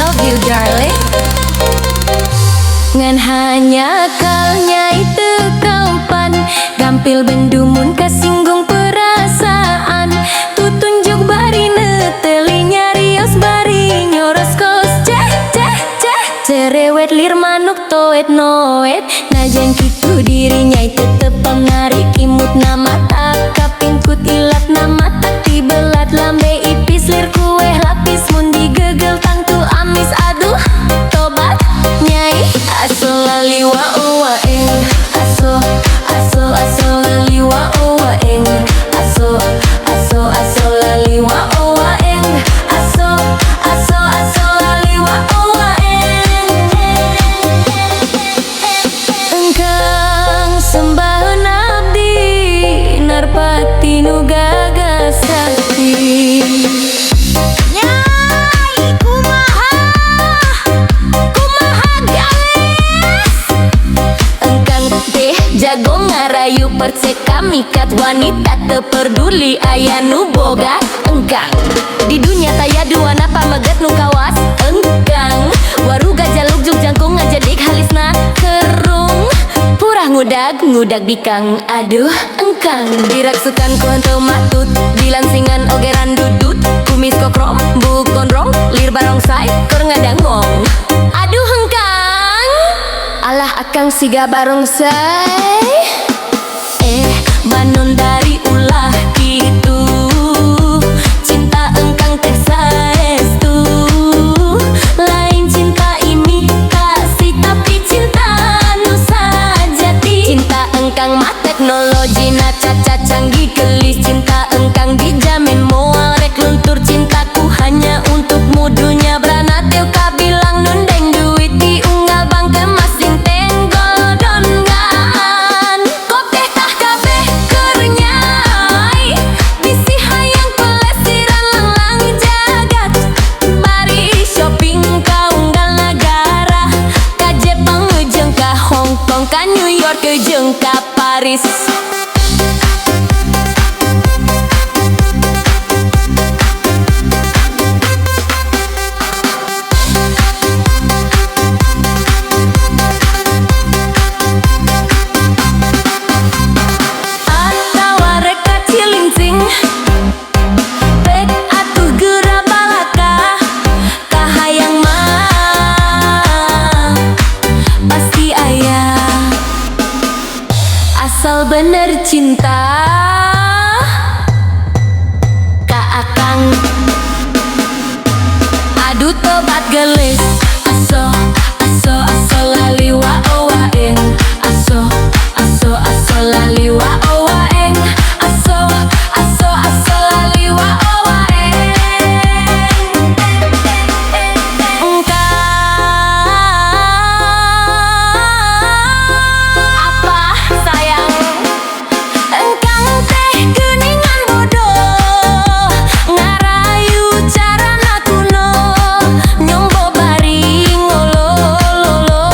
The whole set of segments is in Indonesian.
love you darling. Ngan hanya kalnya itu kampan gampil bendumun kasinggung perasaan. Tutunjuk bari netelinya rios bari nyoros kos ceh ceh ceh cerewet lir manuk toet noet. Najan kitu dirinya tetep menarik imut nama tak kapingkut ilat nama tak tibelat lambe ipis lir kue lapis mundi gegel tangtu amis aduh tobat nyai aso laliwa uwa eng aso aso aso laliwa uwa eng aso aso aso laliwa uwa eng aso aso aso laliwa uwa eng engkang sembahan abdi narpati nu gagasakti. Jago ngarayu perseka mikat wanita teperduli aya nu boga engkang di dunia taya dua napa meget nu kawas engkang waruga jaluk juk jangkung ngajadik halisna kerung purah ngudag ngudag bikang aduh engkang diraksukan ku henteu matut dilansingan ogeran dudut kumis kokrom buk gondrong lir barongsai keur ngadangong aduh engkang alah akang siga barongsai banun dari ulah gitu cinta engkang teh saestu lain cinta imitasi tapi cinta nu sajati. Cinta engkang mah teknologi na caca canggih gelis cinta engkang dijamin moal rek luntur cintaku hanya untukmu dunia berana teu kabilang nundeng duit diunggal bang kemas dinteng goldon gaan kopeh tah kabeh kernyai bisi hayang pelesiran langlang jagat bari shopping ka unggal negara ka Jepang jeung ka Hong Kong ka New York jeung ka Paris. Bek atuh geura balaka kahayang mah pasti aya asal bener cinta ka akang adu tobat gelis aso aso aso laliwa owa eng aso aso aso laliwa owa eng aso aso aso laliwa owa eng apa sayang engkang teh geuningan bodoh ngarayu carana kuno nyombo bari ngolololo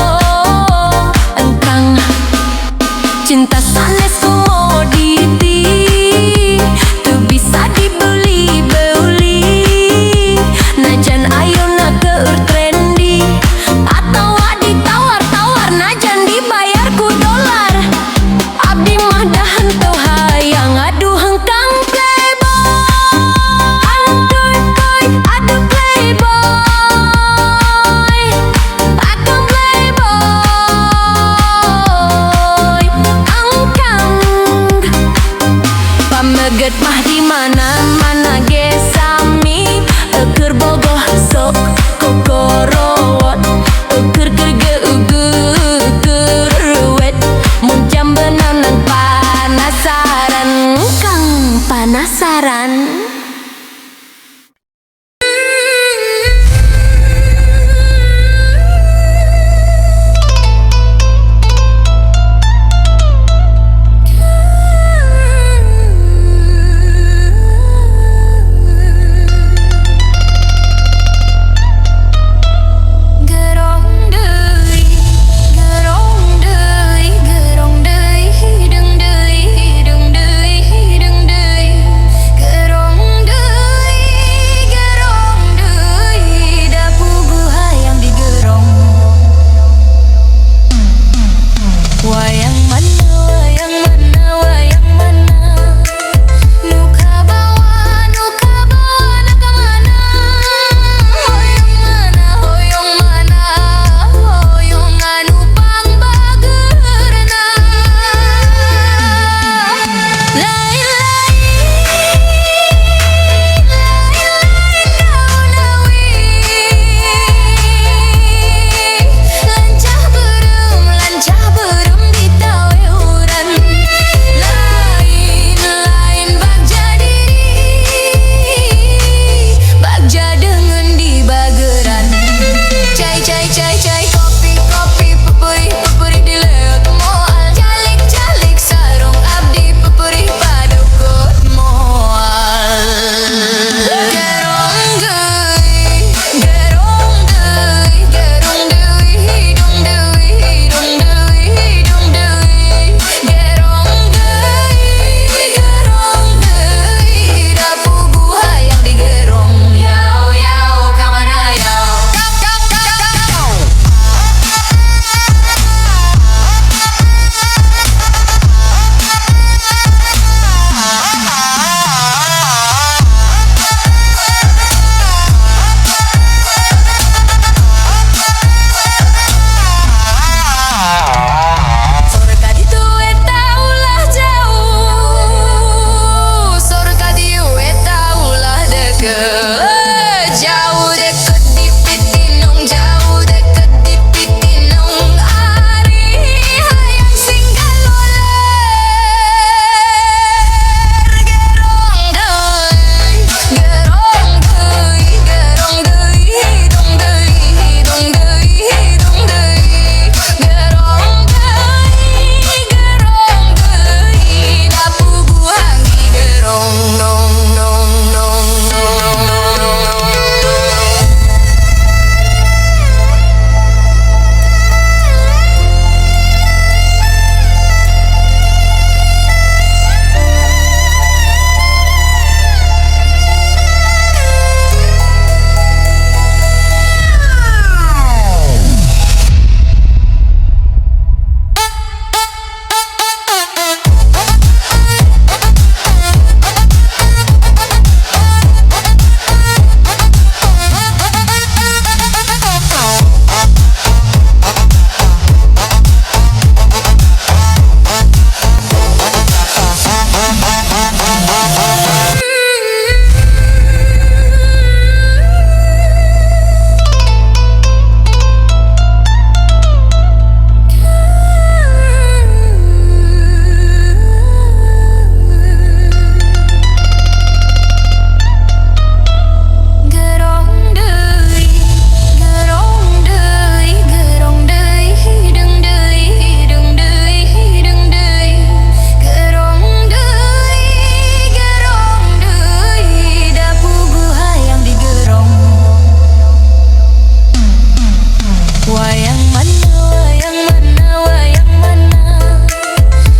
Wayang mana, wayang mana, wayang mana?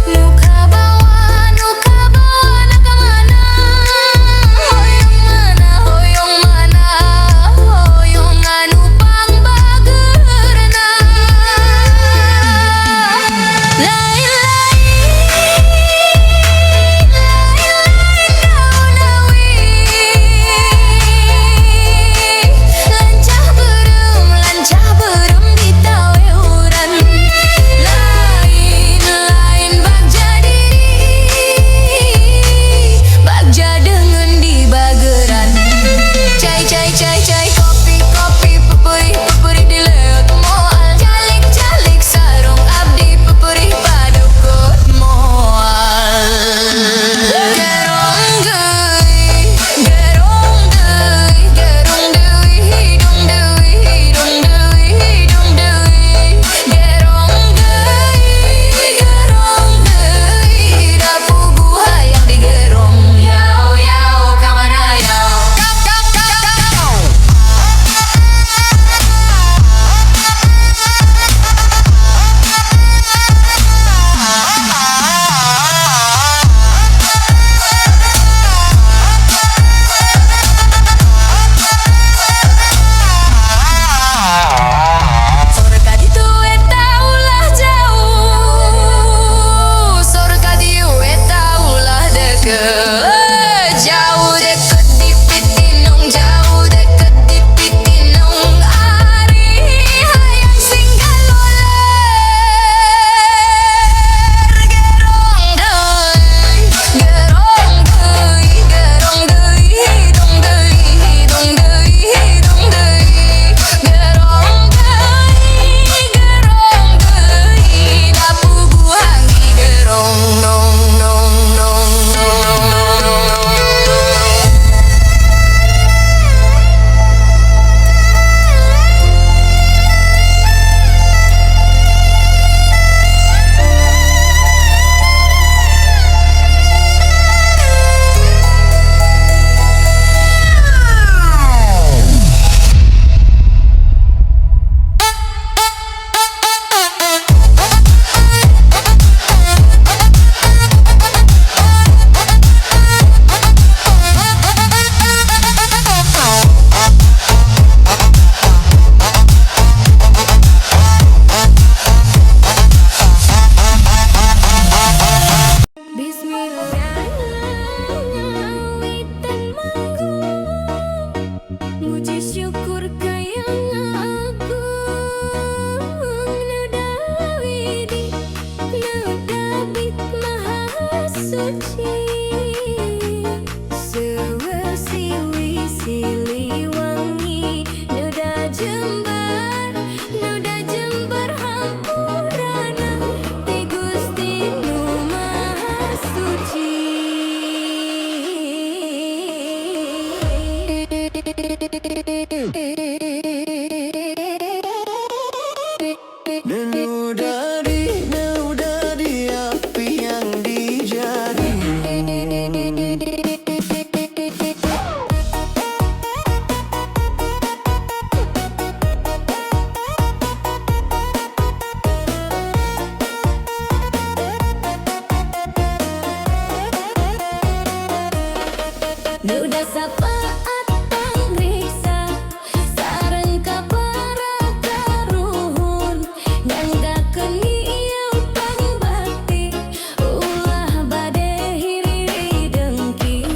Nuka bawa nak mana? Hoyong mana, hoyong mana? Hoyong anu pang bageurna. Lancah berem di taweuran. Lain bagja diri, bagja dengan di bageran. Cai cai cai cai kopi kopi peperi peperi di leot moal. Calik calik sarung abdi peperi padukut moal. Gerong deui, gerong deui, gerong deui, hidung deui, hidung deui, hidung deui. Gerong deui, gerong deui, da pugu hayang digerong. Yao yao kamana yao. Sorga ditu eta ulah jauh, sorga diu eta ulah deket. Jauh deket di pitinung, jauh deket di pitinung. Ari hayang singgah loler. Gerong deui, gerong deui, hidung deui, hidung deui, hidung deui. Gerong deui, da pugu hanggi gerong. Nong nong nong nong. Muji syukur kayang agung. Nu David maha suci. Sewe siwi siliwangi. Nu da jembar hampurana. Ti Gusti nu maha suci. Nu dari api yang dijadi. Nu da sapaat pangriksa, sareng kabarakaruhun. Nyanggakeun ieu pangbakti, ulah bade hiriri dengki.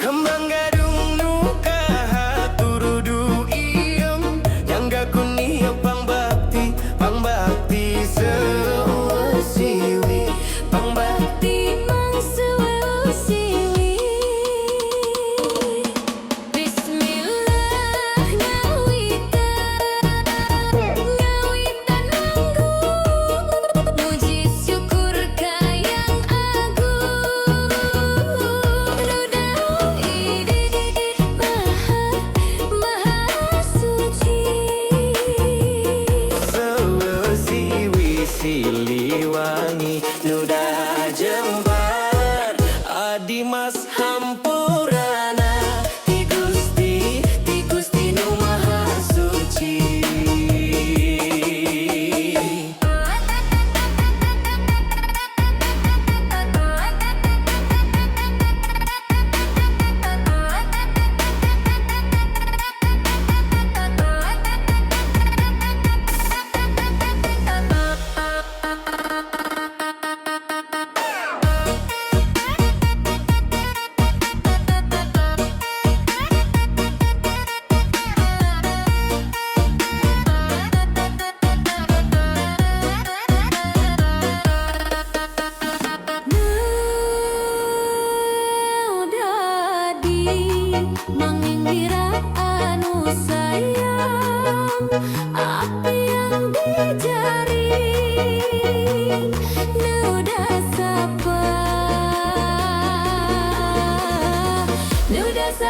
Kembang gadung nu kahaturudu iem. Nyangga kuni pangbakti, pangbakti seusiwi. Pangbakti Ti mang suwe siwi. Bismillah ngawitan nanggung. Muji syukur kayang agung. Nu David maha suci. seusiwi siliwangi. Nu da jembar adimas hampurana. Ti Gusti nu maha suci.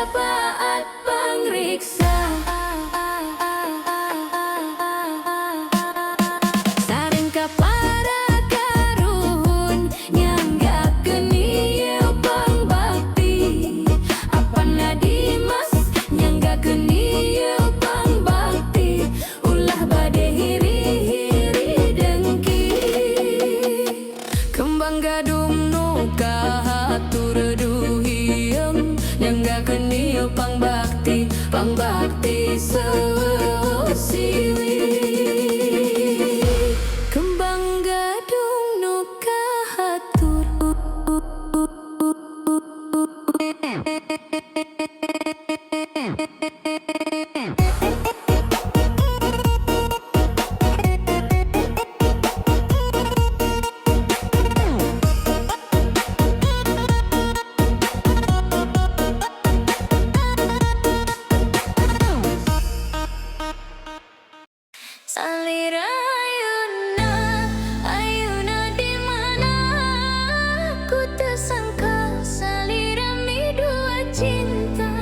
syafaat pangriksa. Sareng ka para karuhun nyanggakeun ieu pangbakti. Apana Dimas nyanggakeun ieu pangbakti. Ulah bade hiri-hiri dengki. Kembang gadung nu kahatur duhiem nyanggakeun ieu pangbakti. Pangbakti sesiwi. Kembang gadung nu kahatur. Salira ayeuna, ayeuna di mana aku tersangka salira mi dua cinta.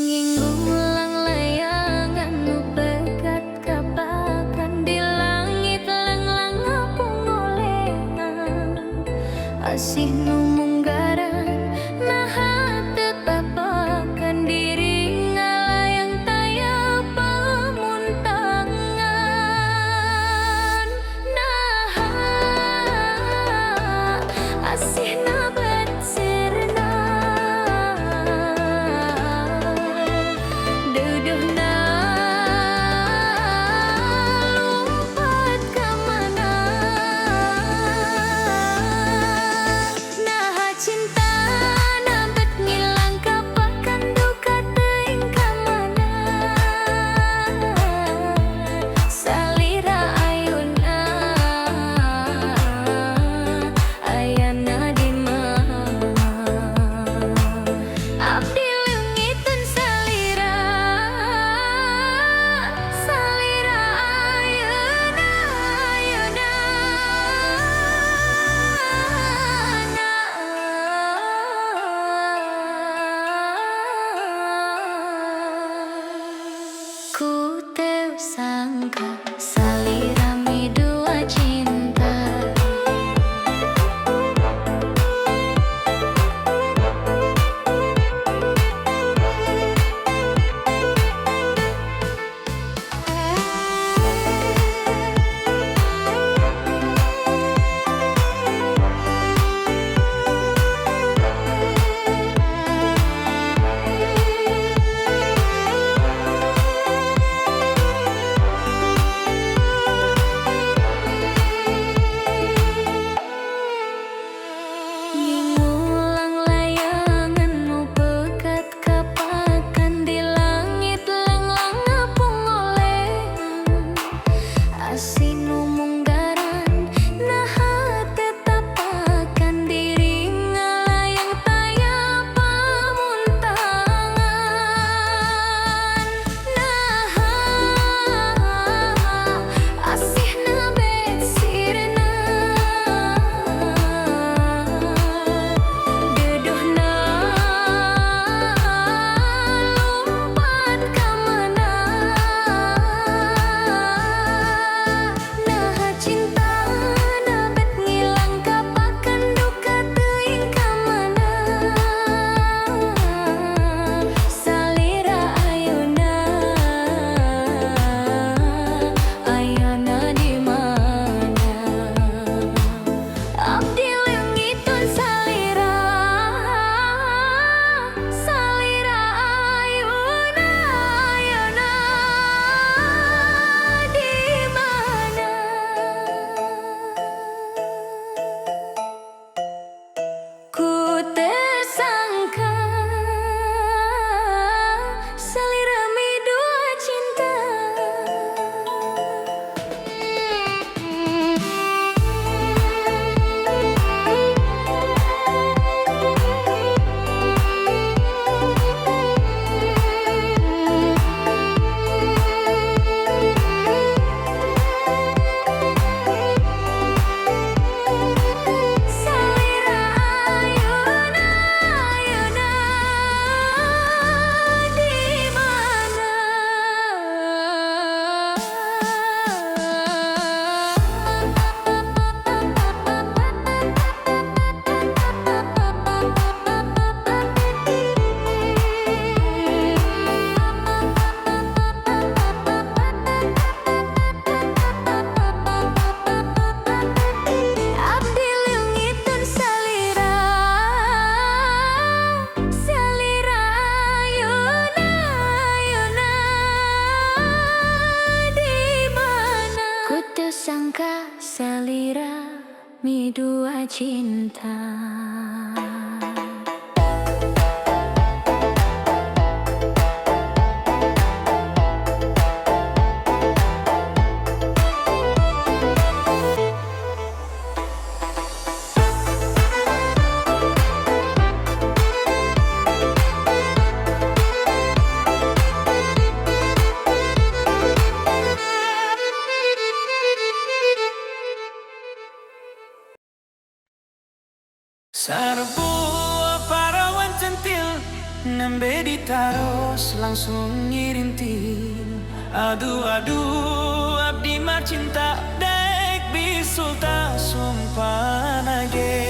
Nginggung ulang layangan nu pegat kapakan di langit lang-lang pungolengan. Asih nu munggaran nah tetapakan diri ngalayang taya pamuntangan. Nah asih nabat sirna duduhna lumpat ka mana. Nah cinta nabat ngilang kapakan duka teuing ka mana. Salira ayeuna, ayana di mana. Abdi leungiteun salira, salira ayeuna, ayeuna. Ku teu sangka salira mi dua cinta. Sarbo parawan centil nembe ditaros langsung ngirintil. Aduh aduh abdi mah cinta dek bisul tak sumpah nage.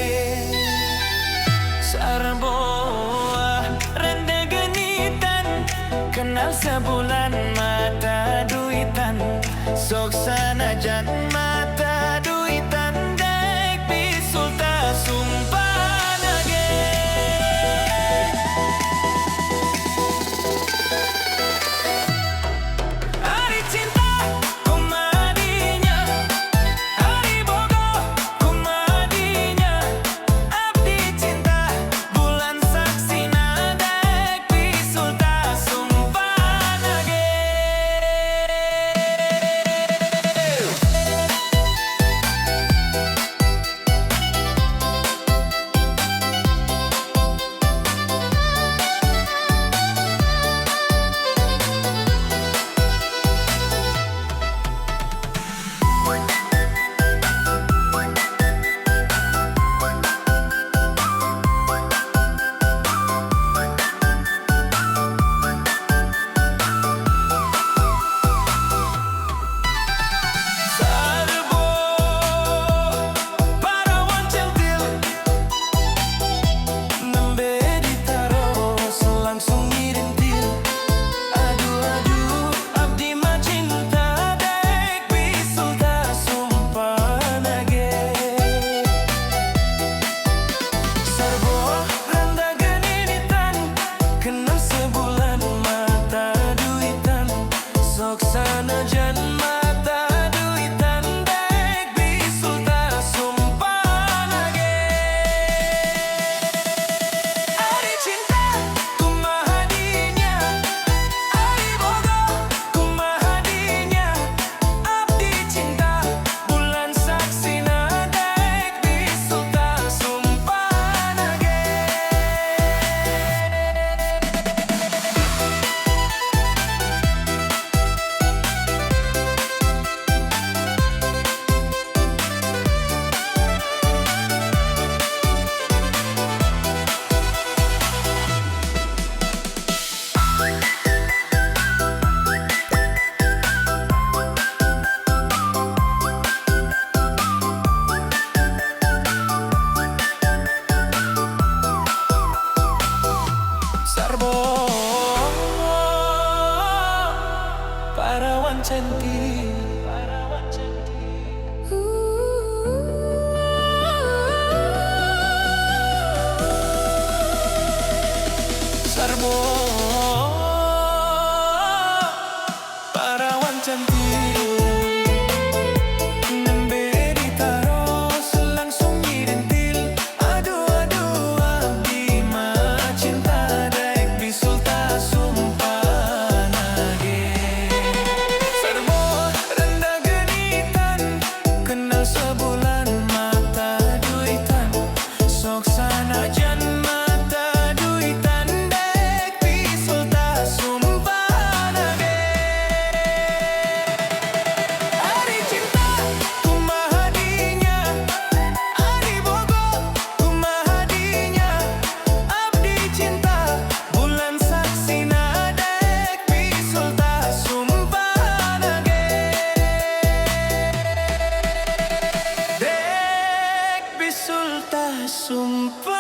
Sarbo renda genitan kenal sebulan mata duitan. Sok sanajan mata duitan dek bisul tak sumpah nage. Hari cinta kumadinya, hari bogo kumadinya. Abdi cinta bulan saksina dek bisul tak sumpah nage. Sarbo parawan centil nembe ditaros langsung ngirintil. Aduh aduh abdi mah cinta dek bisul tak sumpah nage. Sarbo randa geninitan kenal sebulan mata duitan. Sok sanajan mata duitan dek bisul tak sumpah nage. Ari cinta kumahadinya, ari bogo kumahadinya. Abdi cinta bulan saksina dek bisul tak sumpah nage. Sarbo parawan centil. Sarbo parawan centil nembe ditaros langsung ngirintil. Aduh aduh abdi mah cinta dek bisul tak sumpah nage. Sarbo renda genitan kenal sebulan mata duitan. Sok sanajan mata duitan dek bisul tak sumpah nage. Hari cinta kumahadinya, hari bogo kumahadinya. Abdi cinta bulan saksina dek bisul tak sumpah nage. Dek bisul tak sumpah